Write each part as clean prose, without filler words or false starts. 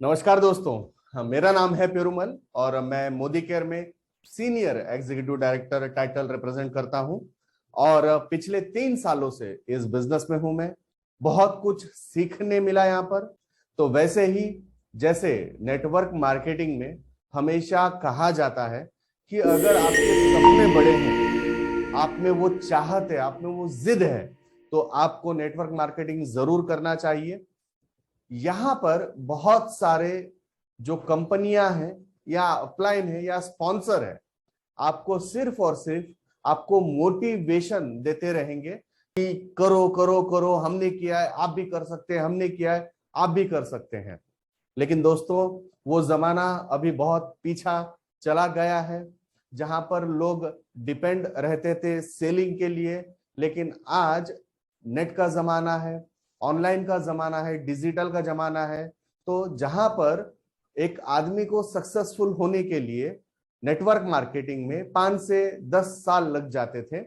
नमस्कार दोस्तों। हाँ, मेरा नाम है पेरुमल और मैं मोदी केयर में senior executive director title represent करता हूं। और पिछले 3 सालों से इस बिजनेस में हूं मैं। बहुत कुछ सीखने मिला यहाँ पर। तो वैसे ही जैसे नेटवर्क मार्केटिंग में हमेशा कहा जाता है कि अगर आपके सपने बड़े हैं, आप में वो चाहत है, आप में वो जिद है, तो आपको नेटवर्क मार्केटिंग जरूर करना चाहिए। यहां पर बहुत सारे जो कंपनियां हैं या अपलाइन है या स्पॉन्सर है, आपको सिर्फ और सिर्फ आपको मोटिवेशन देते रहेंगे कि करो करो करो, हमने किया है आप भी कर सकते हैं, हमने किया है आप भी कर सकते हैं। लेकिन दोस्तों, वो जमाना अभी बहुत पीछा चला गया है जहां पर लोग डिपेंड रहते थे सेलिंग के लिए। लेकिन आज नेट का जमाना है, ऑनलाइन का जमाना है, डिजिटल का जमाना है। तो जहां पर एक आदमी को सक्सेसफुल होने के लिए नेटवर्क मार्केटिंग में 5 से 10 साल लग जाते थे,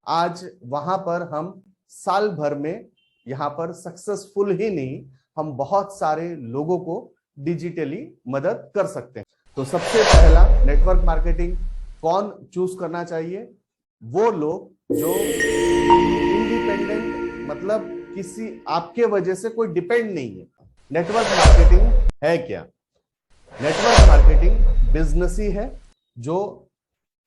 आज वहां पर हम साल भर में यहाँ पर सक्सेसफुल ही नहीं, हम बहुत सारे लोगों को डिजिटली मदद कर सकते हैं। तो सबसे पहला नेटवर्क मार्केटिंग कौन चूज करना चाहिए? वो लोग जो इंडिपेंडेंट, मतलब किसी आपके वजह से कोई डिपेंड नहीं है। नेटवर्क मार्केटिंग है क्या? नेटवर्क मार्केटिंग बिजनेस ही है। जो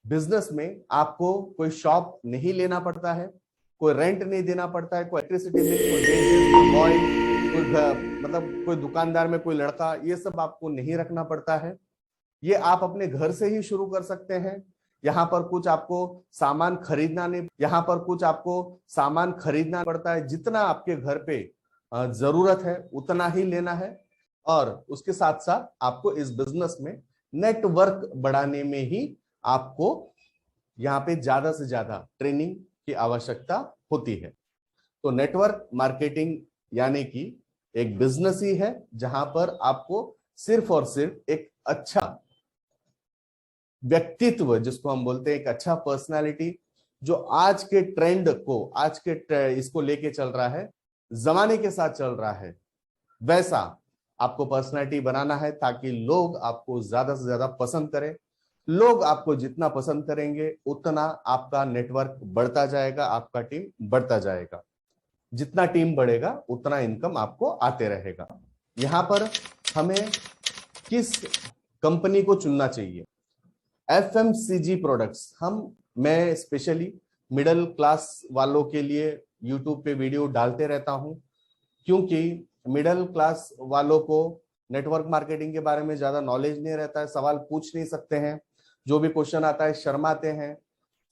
बिजनेस में आपको कोई शॉप नहीं लेना पड़ता है, कोई रेंट नहीं देना पड़ता है, कोई इलेक्ट्रिसिटी बिल, कोई वेजेस, कोई बॉय, मतलब कोई दुकानदार में कोई लड़का, ये सब आपको नहीं रखना पड़ता है। ये आप अपने घर से ही शुरू कर सकते हैं। यहाँ पर कुछ आपको सामान खरीदना नहीं, यहाँ पर कुछ आपको सामान खरीदना पड़ता है। जितना आपके घर पे जरूरत है उतना ही लेना है। और उसके साथ साथ आपको इस बिजनेस में नेटवर्क बढ़ाने में ही आपको यहाँ पे ज्यादा से ज्यादा ट्रेनिंग की आवश्यकता होती है। तो नेटवर्क मार्केटिंग यानी कि एक बिजनेस ही है जहां पर आपको सिर्फ और सिर्फ एक अच्छा व्यक्तित्व, जिसको हम बोलते हैं एक अच्छा पर्सनालिटी, जो आज के ट्रेंड को, आज के इसको लेके चल रहा है, जमाने के साथ चल रहा है, वैसा आपको पर्सनालिटी बनाना है ताकि लोग आपको ज्यादा से ज्यादा पसंद करें। लोग आपको जितना पसंद करेंगे उतना आपका नेटवर्क बढ़ता जाएगा, आपका टीम बढ़ता जाएगा। जितना टीम बढ़ेगा उतना इनकम आपको आते रहेगा। यहां पर हमें किस कंपनी को चुनना चाहिए? FMCG products. मैं स्पेशली मिडिल क्लास वालों के लिए यूट्यूब पे वीडियो डालते रहता हूं, क्योंकि मिडिल क्लास वालों को नेटवर्क मार्केटिंग के बारे में ज्यादा नॉलेज नहीं रहता है, सवाल पूछ नहीं सकते हैं, जो भी क्वेश्चन आता है शर्माते हैं,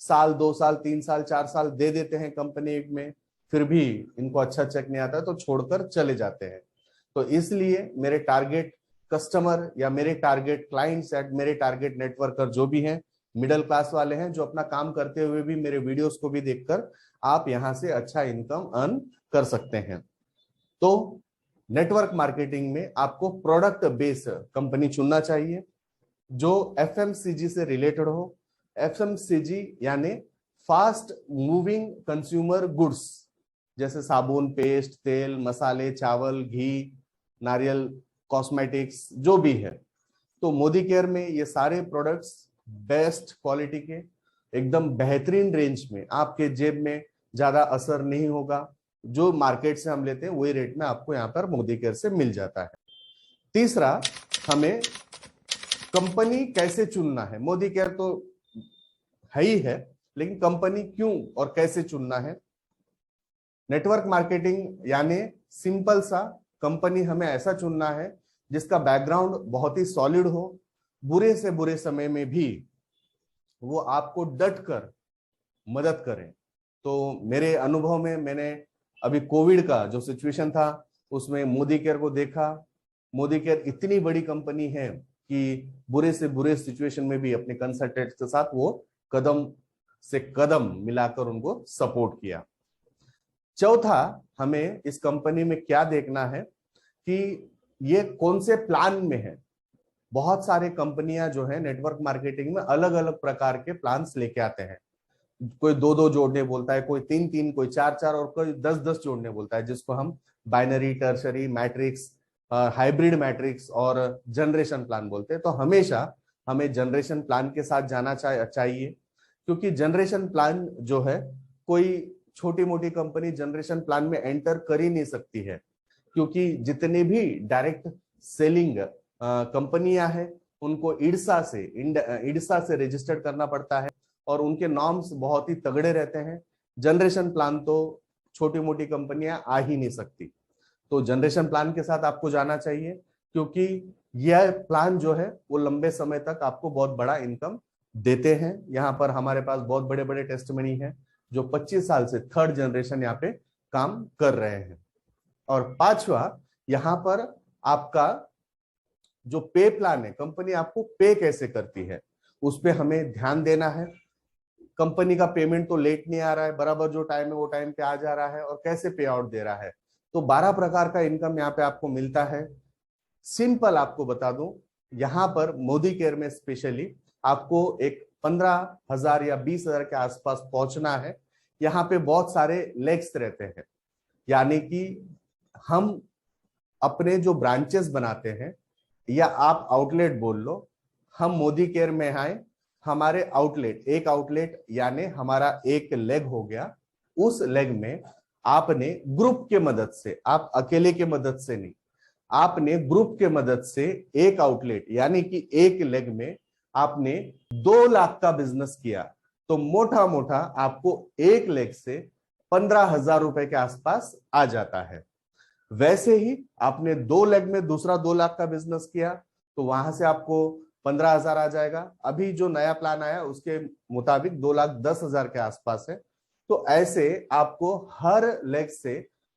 साल 2 साल 3 साल 4 साल दे देते हैं कंपनी में, फिर भी इनको अच्छा चेक नहीं आता है तो छोड़कर चले जाते हैं। तो इसलिए मेरे टारगेट कस्टमर या मेरे टारगेट क्लाइंट्स या मेरे टारगेट नेटवर्कर जो भी हैं, मिडिल क्लास वाले हैं, जो अपना काम करते हुए भी मेरे वीडियोस को भी देखकर आप यहां से अच्छा इनकम अर्न कर सकते हैं। तो नेटवर्क मार्केटिंग में आपको प्रोडक्ट बेस्ड कंपनी चुनना चाहिए जो एफएमसीजी से रिलेटेड हो। एफएमसीजी यानी फास्ट मूविंग कंज्यूमर गुड्स, जैसे साबुन, पेस्ट, तेल, मसाले, चावल, घी, नारियल, कॉस्मेटिक्स, जो भी है। तो मोदी केयर में ये सारे प्रोडक्ट्स बेस्ट क्वालिटी के, एकदम बेहतरीन रेंज में, आपके जेब में ज्यादा असर नहीं होगा। जो मार्केट से हम लेते हैं वही रेट में आपको यहाँ पर मोदी केयर से मिल जाता है। तीसरा, हमें कंपनी कैसे चुनना है? मोदी केयर तो है ही है, लेकिन कंपनी क्यों और कैसे चुनना है? नेटवर्क मार्केटिंग यानी सिंपल सा, कंपनी हमें ऐसा चुनना है जिसका बैकग्राउंड बहुत ही सॉलिड हो, बुरे से बुरे समय में भी वो आपको डट कर मदद करें। तो मेरे अनुभव में मैंने अभी कोविड का जो सिचुएशन था उसमें मोदी केयर को देखा। मोदी केयर इतनी बड़ी कंपनी है कि बुरे से बुरे सिचुएशन में भी अपने कंसल्टेंट के साथ वो कदम से कदम मिलाकर उनको सपोर्ट किया। चौथा, हमें इस कंपनी में क्या देखना है कि ये कौन से प्लान में है। बहुत सारे कंपनियां जो है नेटवर्क मार्केटिंग में अलग अलग प्रकार के प्लान्स लेके आते हैं। कोई 2-2 जोड़ने बोलता है, कोई 3-3, कोई 4-4 और कोई 10-10 जोड़ने बोलता है, जिसको हम binary, tertiary, matrix hybrid matrix और जनरेशन प्लान बोलते हैं। तो हमेशा हमें जनरेशन प्लान के साथ जाना चाहिए, क्योंकि जनरेशन प्लान जो है, कोई छोटी मोटी कंपनी जनरेशन प्लान में एंटर कर ही नहीं सकती है, क्योंकि जितने भी डायरेक्ट सेलिंग कंपनियां हैं उनको इडसा से रजिस्टर्ड करना पड़ता है और उनके नॉर्म्स बहुत ही तगड़े रहते हैं। जनरेशन प्लान तो छोटी मोटी कंपनियां आ ही नहीं सकती। तो जनरेशन प्लान के साथ आपको जाना चाहिए, क्योंकि यह प्लान जो है वो लंबे समय तक आपको बहुत बड़ा इनकम देते हैं। यहाँ पर हमारे पास बहुत बड़े बड़े टेस्टमनी हैं जो 25 साल से थर्ड जनरेशन यहाँ पे काम कर रहे हैं। और पांचवा, यहाँ पर आपका जो पे प्लान है, कंपनी आपको पे कैसे करती है उस पर हमें ध्यान देना है। कंपनी का पेमेंट तो लेट नहीं आ रहा है, बराबर जो टाइम है वो टाइम पे आ जा रहा है, और कैसे पे आउट दे रहा है। तो 12 प्रकार का इनकम यहाँ पे आपको मिलता है। सिंपल आपको बता दूं, यहाँ पर मोदी केयर में स्पेशली आपको एक 15,000 या 20,000 के आसपास पहुंचना है। यहाँ पे बहुत सारे लेग्स रहते हैं, यानी कि हम अपने जो ब्रांचेस बनाते हैं, या आप आउटलेट बोल लो, हम मोदी केयर में आए, हमारे आउटलेट, एक आउटलेट यानी हमारा एक लेग हो गया। उस लेग में आपने ग्रुप के मदद से, आप अकेले के मदद से नहीं, आपने ग्रुप के मदद से एक आउटलेट यानी कि एक लेग में आपने 2 लाख का बिजनेस किया, तो मोटा मोटा आपको एक लेग से 15,000 रुपए के आसपास आ जाता है। वैसे ही आपने 2 लेग में दूसरा 2 लाख का बिजनेस किया, तो वहां से आपको 15,000 आ जाएगा। अभी जो नया प्लान आया उसके मुताबिक 2,10,000 के आसपास है। तो ऐसे आपको हर लेग से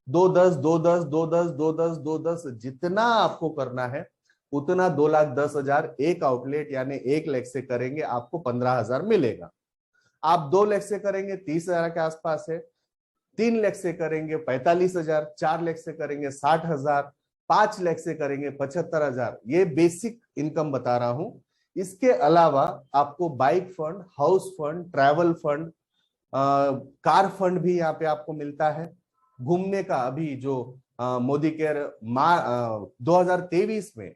2-10, 2-10, 2-10, 2-10, 2-10 जितना आपको करना है उतना 2,10,000 एक आउटलेट यानी एक लेग से करेंगे, आपको 15,000 मिलेगा। आप 2 लेग से करेंगे 30,000 के आसपास है, 3 लेग से करेंगे 45,000, 4 लेग से करेंगे 60,000, 5 लेग से करेंगे 75,000। ये बेसिक इनकम बता रहा हूं। इसके अलावा आपको bike fund, house fund, travel fund, car fund भी यहाँ पे आपको मिलता है। घूमने का अभी जो मोदी केयर 2023 में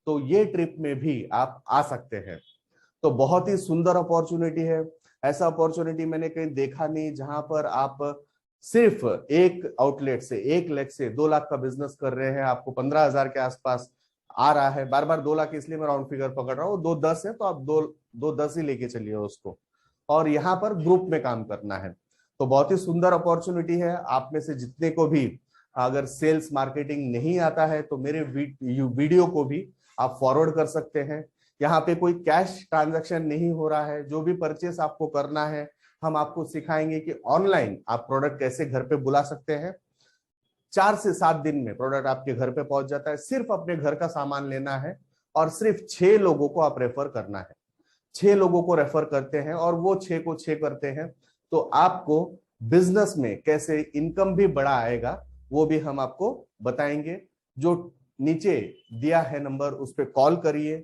तो ये ट्रिप में भी आप आ सकते हैं। तो बहुत ही सुंदर अपॉर्चुनिटी है। ऐसा अपॉर्चुनिटी मैंने कहीं देखा नहीं, जहां पर आप सिर्फ एक आउटलेट से, एक लेग से 2 लाख का बिजनेस कर रहे हैं, आपको 15,000 के आसपास आ रहा है। बार बार 2 लाख इसलिए मैं राउंड फिगर पकड़ रहा हूँ, 2-10 है तो आप 2-10 ही लेके चलिए उसको, और यहाँ पर ग्रुप में काम करना है। तो बहुत ही सुंदर अपॉर्चुनिटी है। आप में से जितने को भी अगर सेल्स मार्केटिंग नहीं आता है तो मेरे वीडियो को भी आप फॉरवर्ड कर सकते हैं। यहाँ पे कोई कैश ट्रांजैक्शन नहीं हो रहा है। जो भी परचेस आपको करना है हम आपको सिखाएंगे कि ऑनलाइन आप प्रोडक्ट कैसे घर पे बुला सकते हैं। 4 से 7 दिन में प्रोडक्ट आपके घर पे पहुंच जाता है। सिर्फ अपने घर का सामान लेना है और सिर्फ 6 लोगों को आप रेफर करना है। 6 लोगों को रेफर करते हैं और वो 6 को 6 करते हैं, तो आपको बिजनेस में कैसे इनकम भी बड़ा आएगा वो भी हम आपको बताएंगे। जो नीचे दिया है नंबर, उस पर कॉल करिए।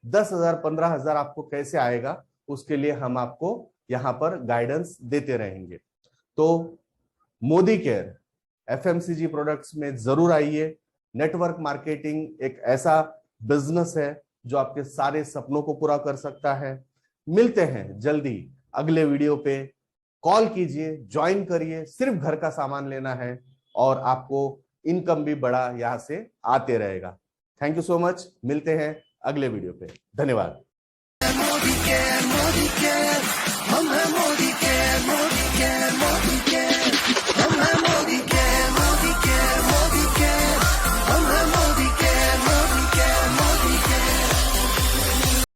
10,000 15,000 आपको कैसे आएगा उसके लिए हम आपको यहां पर गाइडेंस देते रहेंगे। तो मोदी केयर एफएमसीजी प्रोडक्ट्स में जरूर आइए। नेटवर्क मार्केटिंग एक ऐसा बिजनेस है जो आपके सारे सपनों को पूरा कर सकता है। मिलते हैं जल्दी अगले वीडियो पे। कॉल कीजिए, ज्वाइन करिए, सिर्फ घर का सामान लेना है और आपको इनकम भी बड़ा यहां से आते रहेगा। थैंक यू सो मच, मिलते हैं अगले वीडियो पे। धन्यवाद।